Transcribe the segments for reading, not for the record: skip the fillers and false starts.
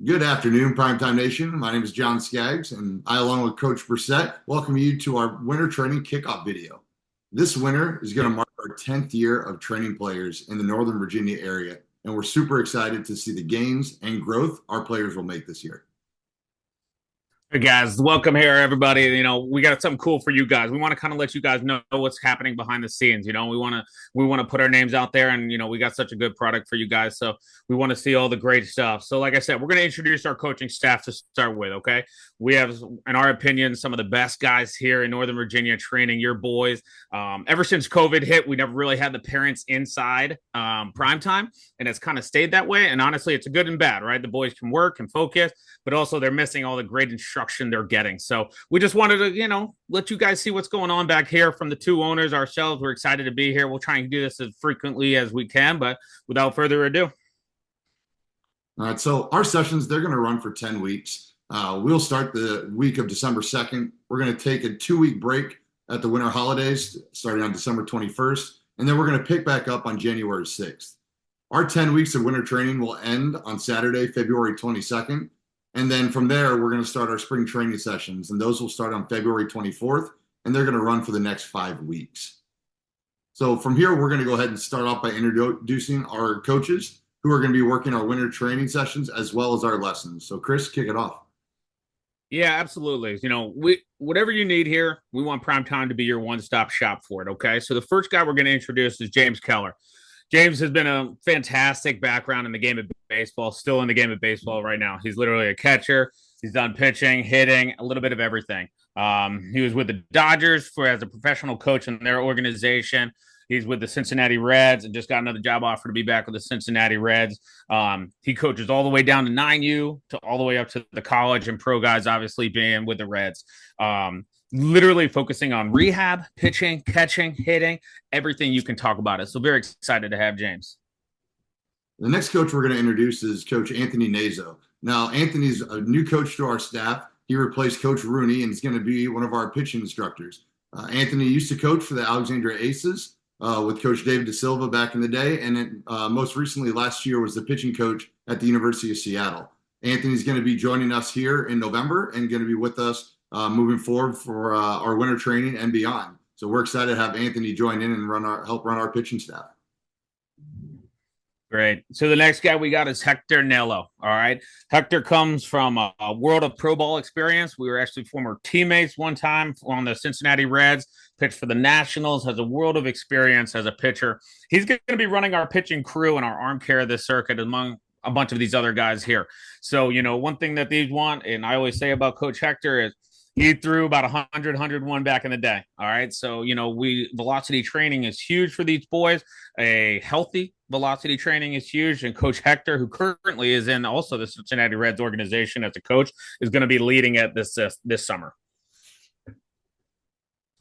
Good afternoon, Primetime Nation. My name is John Skaggs, and I, along with Coach Brissett, welcome you to our winter training kickoff video. This winter is going to mark our 10th year of training players in the Northern Virginia area, and we're super excited to see the gains and growth our players will make this year. Hey guys, welcome here, everybody. We got something cool for you guys. We want to kind of let you guys know what's happening behind the scenes. We want to put our names out there, and we got such a good product for you guys. So we want to see all the great stuff. So, like I said, we're going to introduce our coaching staff to start with. Okay, we have, in our opinion, some of the best guys here in Northern Virginia training your boys. Ever since COVID hit, we never really had the parents inside prime time, and it's kind of stayed that way. And honestly, it's a good and bad, right? The boys can work and focus, but also they're missing all the great instruction they're getting. So we just wanted to, let you guys see what's going on back here from the two owners ourselves. We're excited to be here. We'll try and do this as frequently as we can, but without further ado. All right, so our sessions, they're going to run for 10 weeks. We'll start the week of December 2nd. We're going to take a 2-week break at the winter holidays, starting on December 21st, and then we're going to pick back up on January 6th. Our 10 weeks of winter training will end on Saturday, February 22nd. And then from there, we're going to start our spring training sessions, and those will start on February 24th, and they're going to run for the next 5 weeks. So from here, we're going to go ahead and start off by introducing our coaches who are going to be working our winter training sessions as well as our lessons. So Chris, kick it off. Yeah, absolutely. We whatever you need here, we want Prime Time to be your one-stop shop for it. Okay. So the first guy we're going to introduce is James Keller. James has been a fantastic background in the game of baseball, still in the game of baseball right now. He's literally a catcher. He's done pitching, hitting, a little bit of everything. He was with the Dodgers as a professional coach in their organization. He's with the Cincinnati Reds and just got another job offer to be back with the Cincinnati Reds. He coaches all the way down to 9U to all the way up to the college and pro guys, obviously being with the Reds. Literally focusing on rehab, pitching, catching, hitting, everything you can talk about it. So very excited to have James. The next coach we're going to introduce is Coach Anthony Nazo. Now, Anthony's a new coach to our staff. He replaced Coach Rooney and is going to be one of our pitching instructors. Anthony used to coach for the Alexandria Aces with Coach David De Silva back in the day, and then, most recently last year was the pitching coach at the University of Seattle. Anthony's going to be joining us here in November and going to be with us moving forward for our winter training and beyond. So we're excited to have Anthony join in and help run our pitching staff. Great. So the next guy we got is Hector Nello. All right. Hector comes from a world of pro ball experience. We were actually former teammates one time on the Cincinnati Reds, pitched for the Nationals, has a world of experience as a pitcher. He's going to be running our pitching crew and our arm care of this circuit among a bunch of these other guys here. So, one thing that these want, and I always say about Coach Hector, is he threw about 100, 101 back in the day. All right. So, velocity training is huge for these boys. A healthy velocity training is huge. And Coach Hector, who currently is in also the Cincinnati Reds organization as a coach, is going to be leading it this summer.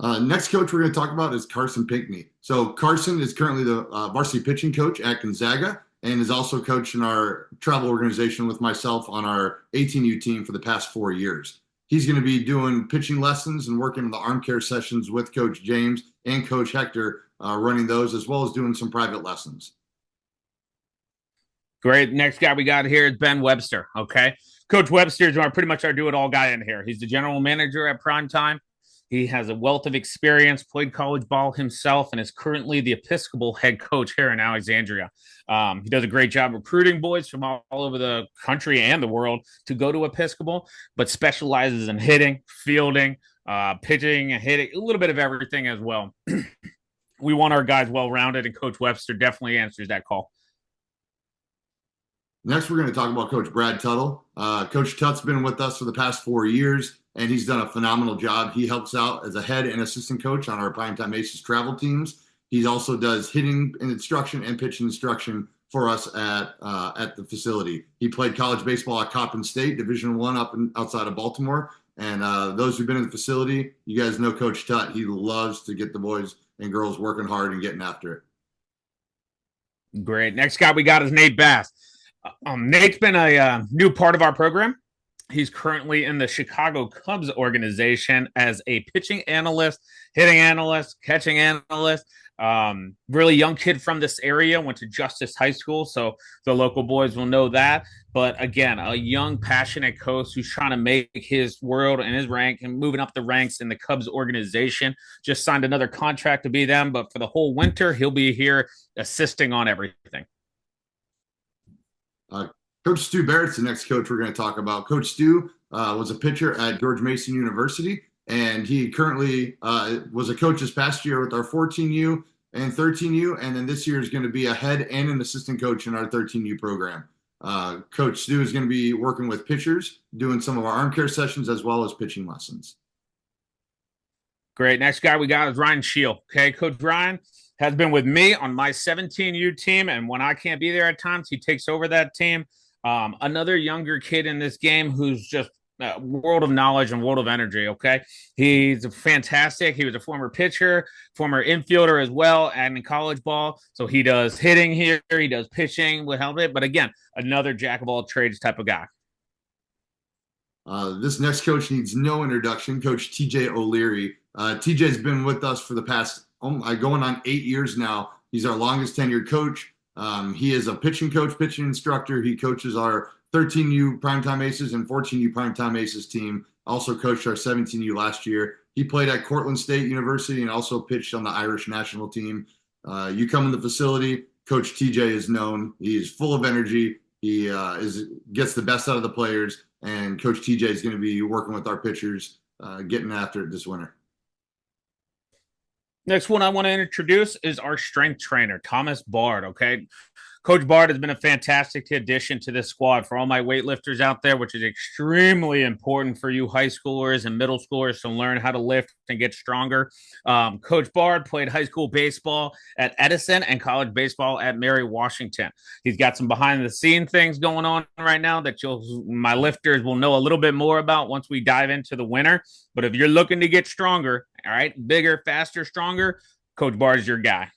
Next coach we're going to talk about is Carson Pinckney. So Carson is currently the varsity pitching coach at Gonzaga and is also coaching our travel organization with myself on our 18U team for the past 4 years. He's going to be doing pitching lessons and working on the arm care sessions with Coach James and Coach Hector, running those as well as doing some private lessons. Great. Next guy we got here is Ben Webster. Okay. Coach Webster is pretty much our do-it-all guy in here. He's the general manager at Prime Time. He has a wealth of experience, played college ball himself, and is currently the Episcopal head coach here in Alexandria. He does a great job recruiting boys from all over the country and the world to go to Episcopal, but specializes in hitting, fielding, pitching, and hitting, a little bit of everything as well. We want our guys well-rounded, and Coach Webster definitely answers that call. Next, we're going to talk about Coach Brad Tuttle. Coach Tutt's been with us for the past 4 years, and he's done a phenomenal job. He helps out as a head and assistant coach on our Primetime Aces travel teams. He also does hitting instruction and pitching instruction for us at the facility. He played college baseball at Coppin State, Division I outside of Baltimore. And those who've been in the facility, you guys know Coach Tutt. He loves to get the boys and girls working hard and getting after it. Great. Next guy we got is Nate Bass. Nate's been a new part of our program. He's currently in the Chicago Cubs organization as a pitching analyst, hitting analyst, catching analyst. Really young kid from this area, went to Justice High School, so the local boys will know that. But again, a young, passionate coach who's trying to make his world and his rank and moving up the ranks in the Cubs organization. Just signed another contract to be them, but for the whole winter, he'll be here assisting on everything. Coach Stu Barrett's the next coach we're going to talk about. Coach Stu was a pitcher at George Mason University, and he currently was a coach this past year with our 14U and 13U, and then this year is going to be a head and an assistant coach in our 13U program. Coach Stu is going to be working with pitchers, doing some of our arm care sessions as well as pitching lessons. Great. Next guy we got is Ryan Sheal. Okay, Coach Ryan has been with me on my 17U team, and when I can't be there at times, he takes over that team. Another younger kid in this game who's just world of knowledge and world of energy. Okay, he's fantastic. He was a former pitcher, former infielder as well, and in college ball. So he does hitting here, he does pitching with helmet. But again, another jack of all trades type of guy. This next coach needs no introduction. Coach TJ O'Leary. TJ's been with us for the past going on 8 years now. He's our longest tenured coach. He is a pitching coach, pitching instructor. He coaches our 13U Primetime Aces and 14U Primetime Aces team. Also coached our 17U last year. He played at Cortland State University and also pitched on the Irish national team. You come in the facility, Coach TJ is known. He is full of energy. He gets the best out of the players, and Coach TJ is going to be working with our pitchers, getting after it this winter. Next one I want to introduce is our strength trainer, Thomas Bard. Okay. Coach Bard has been a fantastic addition to this squad for all my weightlifters out there, which is extremely important for you high schoolers and middle schoolers to learn how to lift and get stronger. Coach Bard played high school baseball at Edison and college baseball at Mary Washington. He's got some behind the scene things going on right now that my lifters will know a little bit more about once we dive into the winter. But if you're looking to get stronger, all right, bigger, faster, stronger, Coach Bard is your guy.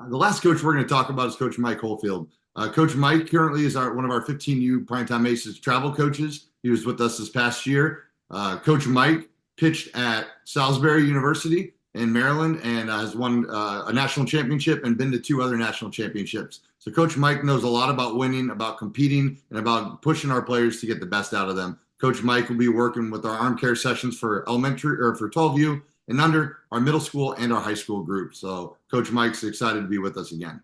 The last coach we're going to talk about is Coach Mike Holfield. Coach Mike currently is one of our 15U Primetime Aces travel coaches. He was with us this past year. Coach Mike pitched at Salisbury University in Maryland and has won a national championship and been to 2 other national championships. So Coach Mike knows a lot about winning, about competing, and about pushing our players to get the best out of them. Coach Mike will be working with our arm care sessions for elementary or for 12U and under, our middle school and our high school group. So Coach Mike's excited to be with us again.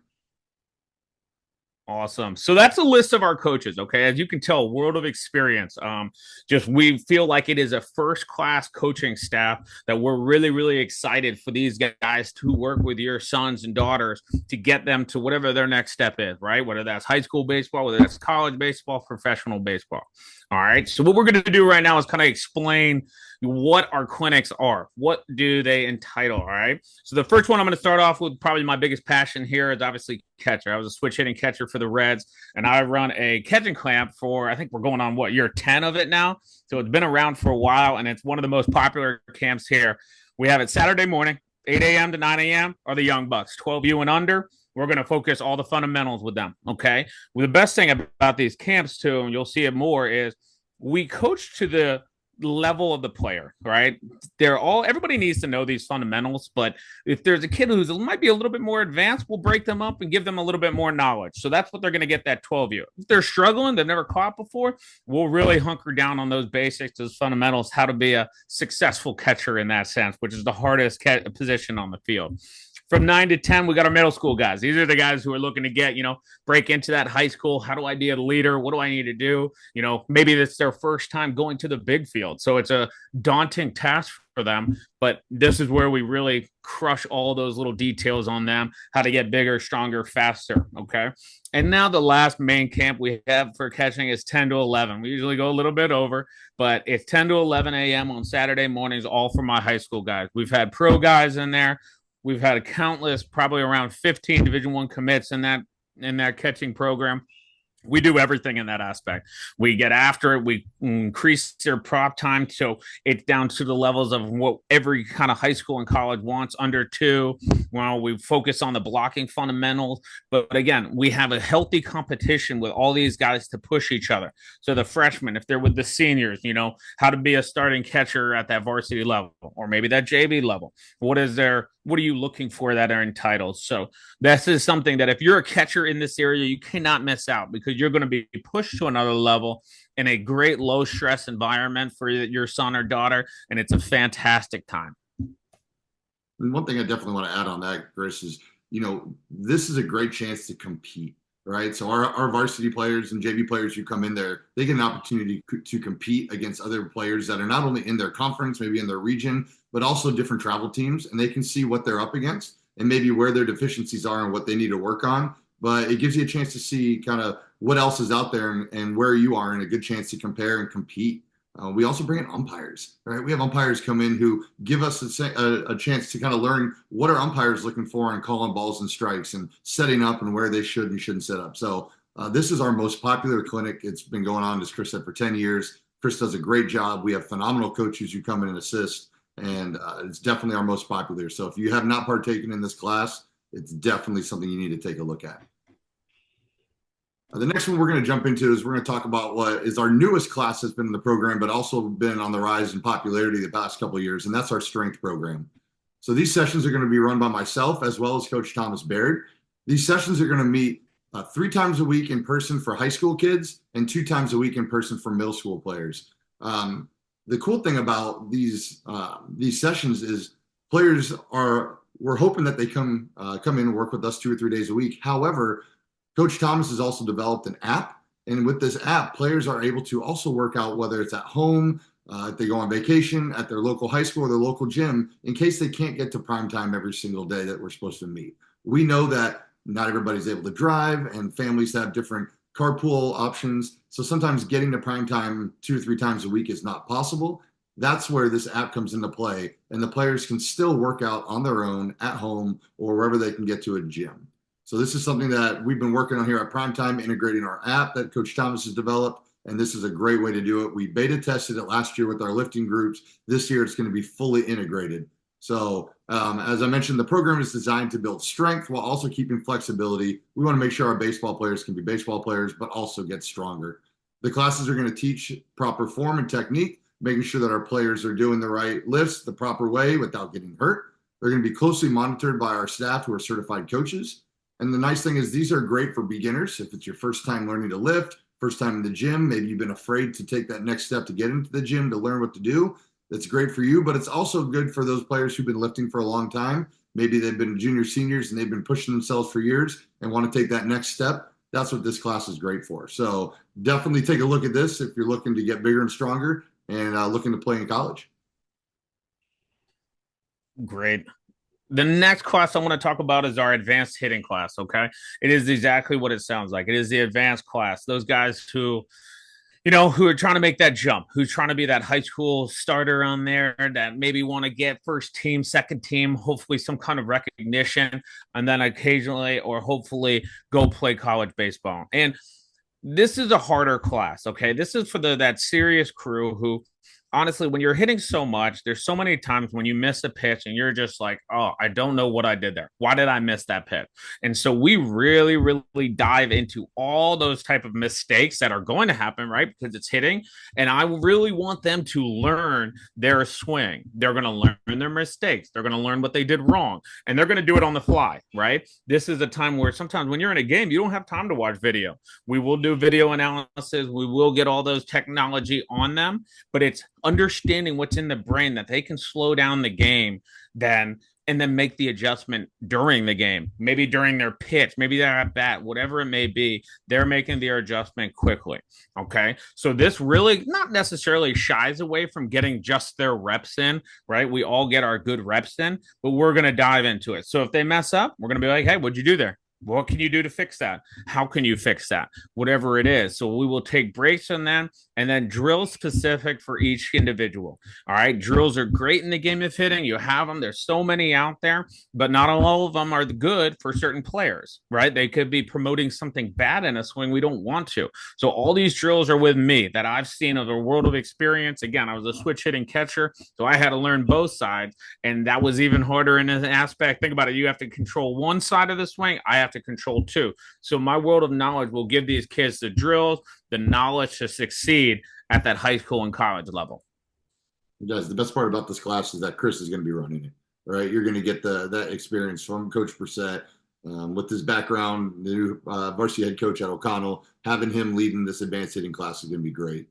Awesome. So that's a list of our coaches. Okay. As you can tell, world of experience. We feel like it is a first class coaching staff that we're really, really excited for these guys to work with your sons and daughters to get them to whatever their next step is, right? Whether that's high school baseball, whether that's college baseball, professional baseball. All right. So what we're going to do right now is kind of explain what our clinics are. What do they entitle? All right. So the first one I'm going to start off with, probably my biggest passion here, is obviously catcher. I was a switch hitting catcher for the Reds, and I run a catching camp for, I think we're going on year 10 of it now. So it's been around for a while, and it's one of the most popular camps here. We have it Saturday morning, 8 a.m. to 9 a.m. are the young bucks, 12U and under. We're going to focus all the fundamentals with them. Okay. Well, the best thing about these camps too, and you'll see it more, is we coach to the level of the player, right? Everybody needs to know these fundamentals, but if there's a kid who might be a little bit more advanced, we'll break them up and give them a little bit more knowledge. So that's what they're going to get that 12U. If they're struggling, they've never caught before, we'll really hunker down on those basics, those fundamentals, how to be a successful catcher in that sense, which is the hardest position on the field. From 9 to 10, we got our middle school guys. These are the guys who are looking to get, break into that high school. How do I be a leader? What do I need to do? Maybe it's their first time going to the big field. So it's a daunting task for them, but this is where we really crush all those little details on them, how to get bigger, stronger, faster. Okay. And now the last main camp we have for catching is 10 to 11. We usually go a little bit over, but it's 10 to 11 a.m. on Saturday mornings, all for my high school guys. We've had pro guys in there. We've had a countless, probably around 15 Division I commits in that catching program. We do everything in that aspect. We get after it. We increase their prop time so it's down to the levels of what every kind of high school and college wants, under two. Well, we focus on the blocking fundamentals, but again, we have a healthy competition with all these guys to push each other. So the freshmen, if they're with the seniors, how to be a starting catcher at that varsity level or maybe that JV level. What are you looking for that are entitled? So this is something that if you're a catcher in this area, you cannot miss out, because you're going to be pushed to another level in a great low stress environment for your son or daughter. And it's a fantastic time. And one thing I definitely want to add on that, Chris, is, this is a great chance to compete, right? So our varsity players and JV players who come in there, they get an opportunity to compete against other players that are not only in their conference, maybe in their region, but also different travel teams, and they can see what they're up against and maybe where their deficiencies are and what they need to work on. But it gives you a chance to see kind of what else is out there and where you are, and a good chance to compare and compete. We also bring in umpires, right? We have umpires come in who give us a chance to kind of learn what are umpires looking for and calling balls and strikes and setting up and where they should and shouldn't set up. So this is our most popular clinic. It's been going on, as Chris said, for 10 years. Chris does a great job. We have phenomenal coaches who come in and assist, and it's definitely our most popular. So if you have not partaken in this class, it's definitely something you need to take a look at. The next one we're going to jump into is we're going to talk about what is our newest class that's been in the program, but also been on the rise in popularity the past couple of years, and that's our strength program. So these sessions are going to be run by myself as well as Coach Thomas Baird. These sessions are going to meet 3 times a week in person for high school kids and 2 times a week in person for middle school players. The cool thing about these sessions is we're hoping that they come in and work with us 2 or 3 days a week. However, Coach Thomas has also developed an app, and with this app, players are able to also work out, whether it's at home, if they go on vacation, at their local high school or their local gym, in case they can't get to prime time every single day that we're supposed to meet. We know that not everybody's able to drive, and families have different carpool options. So sometimes getting to prime time 2 or 3 times a week is not possible. That's where this app comes into play, and the players can still work out on their own at home or wherever they can get to a gym. So this is something that we've been working on here at Primetime, integrating our app that Coach Thomas has developed, and this is a great way to do it. We beta tested it last year with our lifting groups. This year it's going to be fully integrated. So as I mentioned, the program is designed to build strength while also keeping flexibility. We want to make sure our baseball players can be baseball players, but also get stronger. The classes are going to teach proper form and technique, making sure that our players are doing the right lifts the proper way without getting hurt. They're going to be closely monitored by our staff who are certified coaches. And the nice thing is these are great for beginners. If it's your first time learning to lift, first time in the gym, maybe you've been afraid to take that next step to get into the gym to learn what to do, that's great for you. But it's also good for those players who've been lifting for a long time. Maybe they've been junior seniors and they've been pushing themselves for years and want to take that next step. That's what this class is great for. So definitely take a look at this if you're looking to get bigger and stronger and looking to play in college. Great. The next class I want to talk about is our advanced hitting class. Okay. It is exactly what it sounds like. It is the advanced class. Those guys who are trying to make that jump, who's trying to be that high school starter on there, that maybe want to get first team, second team, hopefully some kind of recognition, and then occasionally or hopefully go play college baseball. And this is a harder class. Okay. This is for that serious crew who, honestly, when you're hitting so much, there's so many times when you miss a pitch and you're just like, oh, I don't know what I did there. Why did I miss that pitch? And so we really, really dive into all those type of mistakes that are going to happen, right? Because it's hitting. And I really want them to learn their swing. They're going to learn their mistakes. They're going to learn what they did wrong. And they're going to do it on the fly, right? This is a time where sometimes when you're in a game, you don't have time to watch video. We will do video analysis. We will get all those technology on them, but it's understanding what's in the brain that they can slow down the game and then make the adjustment during the game, maybe during their pitch, maybe they're at bat, whatever it may be, they're making their adjustment quickly. Okay. So this really not necessarily shies away from getting just their reps in, right? We all get our good reps in, but we're going to dive into it. So if they mess up, we're going to be like, hey, what'd you do there? What can you do to fix that? How can you fix that? Whatever it is. So we will take breaks on them and then drill specific for each individual. All right. Drills are great in the game of hitting. You have them. There's so many out there, but not all of them are good for certain players, right? They could be promoting something bad in a swing we don't want to. So all these drills are with me that I've seen of a world of experience. Again, I was a switch hitting catcher, so I had to learn both sides, and that was even harder in an aspect. Think about it. You have to control one side of the swing. I have to control two. So my world of knowledge will give these kids the drills, the knowledge to succeed at that high school and college level. Guys, the best part about this class is that Chris is going to be running it. Right, you're going to get that experience from Coach Brissett with his background, the new varsity head coach at O'Connell. Having him leading this advanced hitting class is going to be great.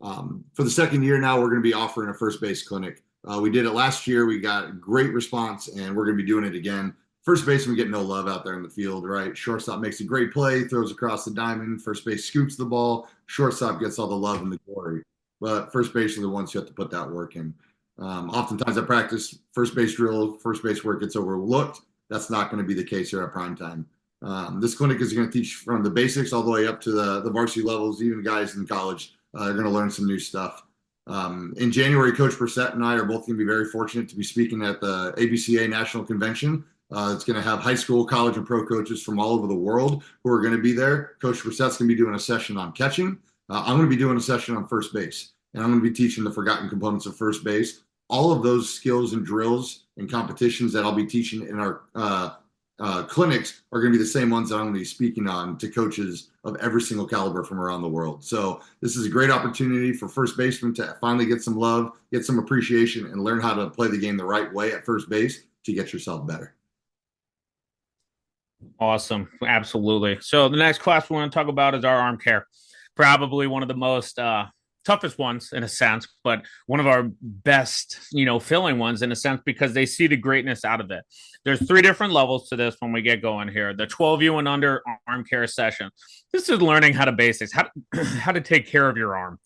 For the second year now, we're going to be offering a first base clinic. We did it last year. We got great response, and we're going to be doing it again. First baseman get no love out there in the field, right? Shortstop makes a great play, throws across the diamond. First base scoops the ball. Shortstop gets all the love and the glory. But first base are the ones who have to put that work in. Oftentimes I practice first base drill, first base work gets overlooked. That's not going to be the case here at prime time. This clinic is going to teach from the basics all the way up to the varsity levels. Even guys in college are going to learn some new stuff. In January, Coach Brissett and I are both going to be very fortunate to be speaking at the ABCA National Convention. It's going to have high school, college, and pro coaches from all over the world who are going to be there. Coach Brissett's going to be doing a session on catching. I'm going to be doing a session on first base, and I'm going to be teaching the forgotten components of first base. All of those skills and drills and competitions that I'll be teaching in our clinics are going to be the same ones that I'm going to be speaking on to coaches of every single caliber from around the world. So this is a great opportunity for first basemen to finally get some love, get some appreciation, and learn how to play the game the right way at first base to get yourself better. Awesome. Absolutely. So the next class we want to talk about is our arm care. Probably one of the most toughest ones in a sense, but one of our best, filling ones in a sense because they see the greatness out of it. There's 3 different levels to this when we get going here. The 12U and under arm care session. This is learning how to basics, how to take care of your arm.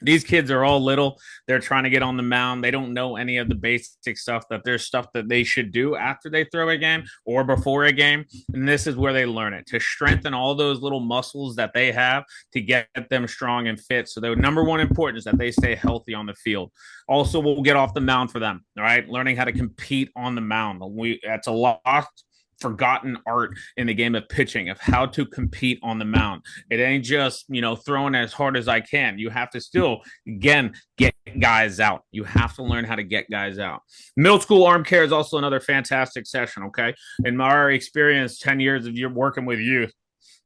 These kids are all little. They're trying to get on the mound. They don't know any of the basic stuff that there's stuff that they should do after they throw a game or before a game. And this is where they learn it to strengthen all those little muscles that they have to get them strong and fit. So the number one important is that they stay healthy on the field. Also, we'll get off the mound for them. All right. Learning how to compete on the mound. That's a lot forgotten art in the game of pitching of how to compete on the mound. It ain't just, throwing as hard as I can. You have to still, again, get guys out. You have to learn how to get guys out. Middle school arm care is also another fantastic session, okay? In my experience, 10 years of working with youth,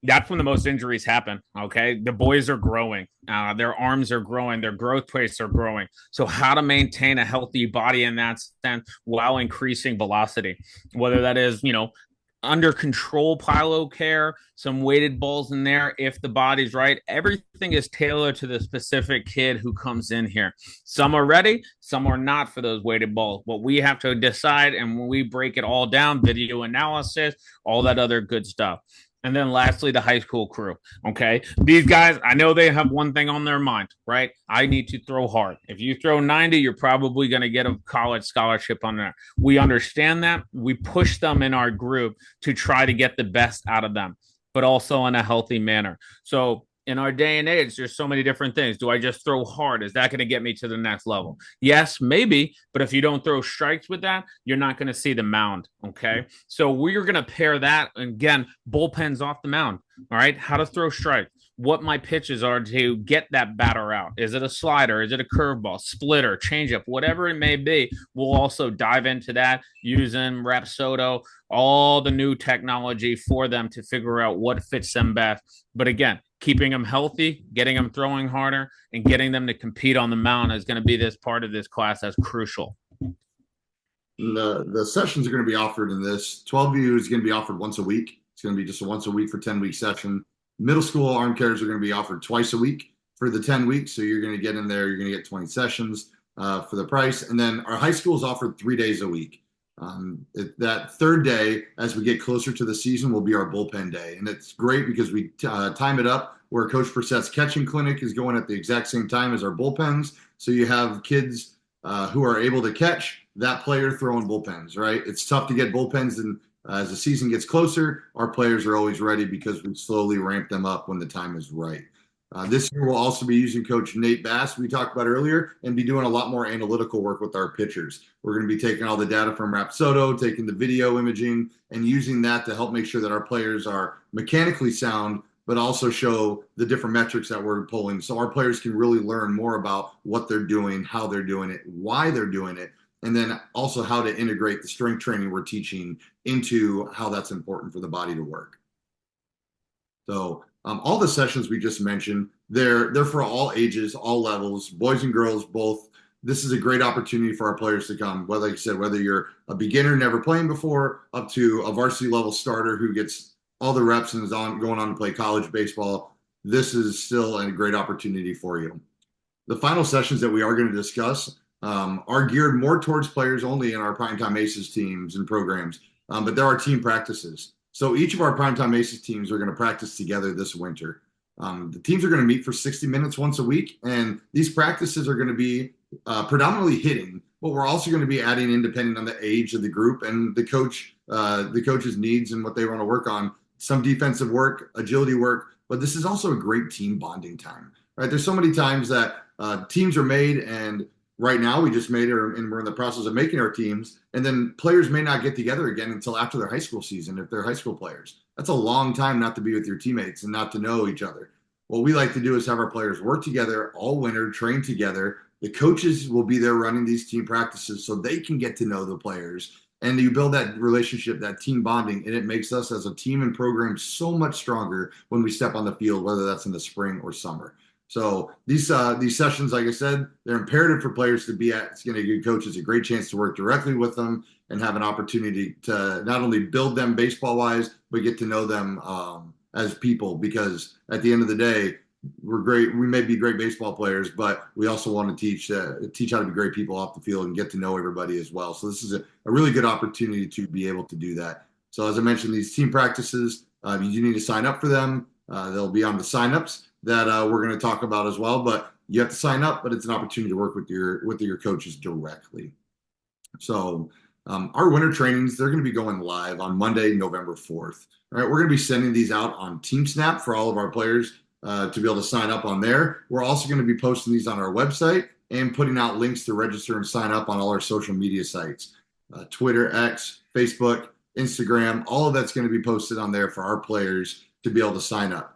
that's when the most injuries happen. Okay. The boys are growing. Their arms are growing. Their growth plates are growing. So how to maintain a healthy body in that sense while increasing velocity, whether that is, under control pilo care, some weighted balls in there if the body's right. Everything is tailored to the specific kid who comes in here. Some are ready, some are not for those weighted balls. What we have to decide, and when we break it all down, video analysis, all that other good stuff. And then lastly, the high school crew. Okay. These guys, I know they have one thing on their mind, right? I need to throw hard. If you throw 90, you're probably going to get a college scholarship on there. We understand that. We push them in our group to try to get the best out of them, but also in a healthy manner. So in our day and age, there's so many different things. Do I just throw hard? Is that going to get me to the next level? Yes, maybe. But if you don't throw strikes with that, you're not going to see the mound. Okay. So we're going to pair that. Again, bullpens off the mound. All right. How to throw strikes. What my pitches are to get that batter out. Is it a slider? Is it a curveball, splitter, changeup, whatever it may be? We'll also dive into that using Rapsodo, all the new technology for them to figure out what fits them best. But again, keeping them healthy, getting them throwing harder, and getting them to compete on the mound is going to be this part of this class that's crucial. The sessions are going to be offered in this. 12U is going to be offered once a week. It's going to be just a once a week for 10-week session. Middle school arm cares are going to be offered twice a week for the 10 weeks. So you're going to get in there, you're going to get 20 sessions for the price. And then our high school is offered 3 days a week. That third day, as we get closer to the season, will be our bullpen day. And it's great because we time it up where Coach Brissett's catching clinic is going at the exact same time as our bullpens. So you have kids who are able to catch that player throwing bullpens, right? It's tough to get bullpens in As the season gets closer, our players are always ready because we slowly ramp them up when the time is right. This year, we'll also be using Coach Nate Bass, we talked about earlier, and be doing a lot more analytical work with our pitchers. We're going to be taking all the data from Rapsodo, taking the video imaging, and using that to help make sure that our players are mechanically sound, but also show the different metrics that we're pulling so our players can really learn more about what they're doing, how they're doing it, why they're doing it, and then also how to integrate the strength training we're teaching into how that's important for the body to work. So all the sessions we just mentioned, they're for all ages, all levels, boys and girls both. This is a great opportunity for our players to come. Whether, like I said, whether you're a beginner never playing before, up to a varsity level starter who gets all the reps and is going on to play college baseball, this is still a great opportunity for you. The final sessions that we are going to discuss are geared more towards players only in our Primetime Aces teams and programs, but there are team practices. So each of our Primetime Aces teams are going to practice together this winter. The teams are going to meet for 60 minutes once a week, and these practices are going to be predominantly hitting, but we're also going to be adding in, depending on the age of the group and the coach's needs and what they want to work on, some defensive work, agility work, but this is also a great team bonding time, right? There's so many times that teams are made, and right now we just made it, and we're in the process of making our teams, and then players may not get together again until after their high school season if they're high school players. That's a long time not to be with your teammates and not to know each other. What we like to do is have our players work together all winter, train together. The coaches will be there running these team practices so they can get to know the players. And you build that relationship, that team bonding, and it makes us as a team and program so much stronger when we step on the field, whether that's in the spring or summer. So these sessions, like I said, they're imperative for players to be at. It's going to give coaches a great chance to work directly with them and have an opportunity to not only build them baseball wise, but get to know them as people. Because at the end of the day, we're great. We may be great baseball players, but we also want to teach how to be great people off the field and get to know everybody as well. So this is a really good opportunity to be able to do that. So as I mentioned, these team practices, you do need to sign up for them. They'll be on the signups that we're going to talk about as well, but you have to sign up, but it's an opportunity to work with your coaches directly. So our winter trainings, they're going to be going live on Monday, November 4th. All right, we're going to be sending these out on TeamSnap for all of our players to be able to sign up on there. We're also going to be posting these on our website and putting out links to register and sign up on all our social media sites, Twitter, X, Facebook, Instagram. All of that's going to be posted on there for our players to be able to sign up.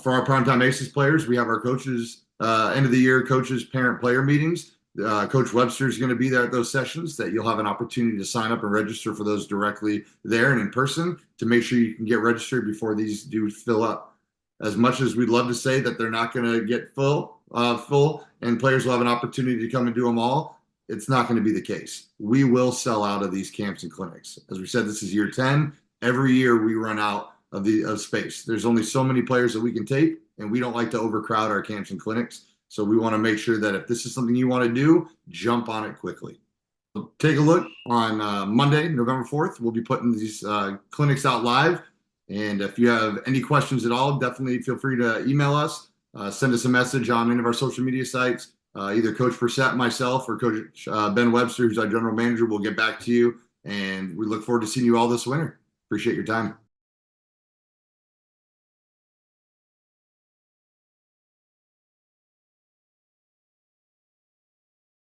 For our Primetime Aces players, we have our coaches, end of the year coaches, parent player meetings. Coach Webster is going to be there at those sessions that you'll have an opportunity to sign up and register for those directly there and in person to make sure you can get registered before these do fill up. As much as we'd love to say that they're not going to get full and players will have an opportunity to come and do them all, it's not going to be the case. We will sell out of these camps and clinics. As we said, this is year 10. Every year we run out of space. There's only so many players that we can take, and we don't like to overcrowd our camps and clinics. So we want to make sure that if this is something you want to do, jump on it quickly. So take a look on Monday, November 4th. We'll be putting these clinics out live. And if you have any questions at all, definitely feel free to email us, send us a message on any of our social media sites. Either Coach Brissett, myself, or Coach Ben Webster, who's our general manager, will get back to you. And we look forward to seeing you all this winter. Appreciate your time.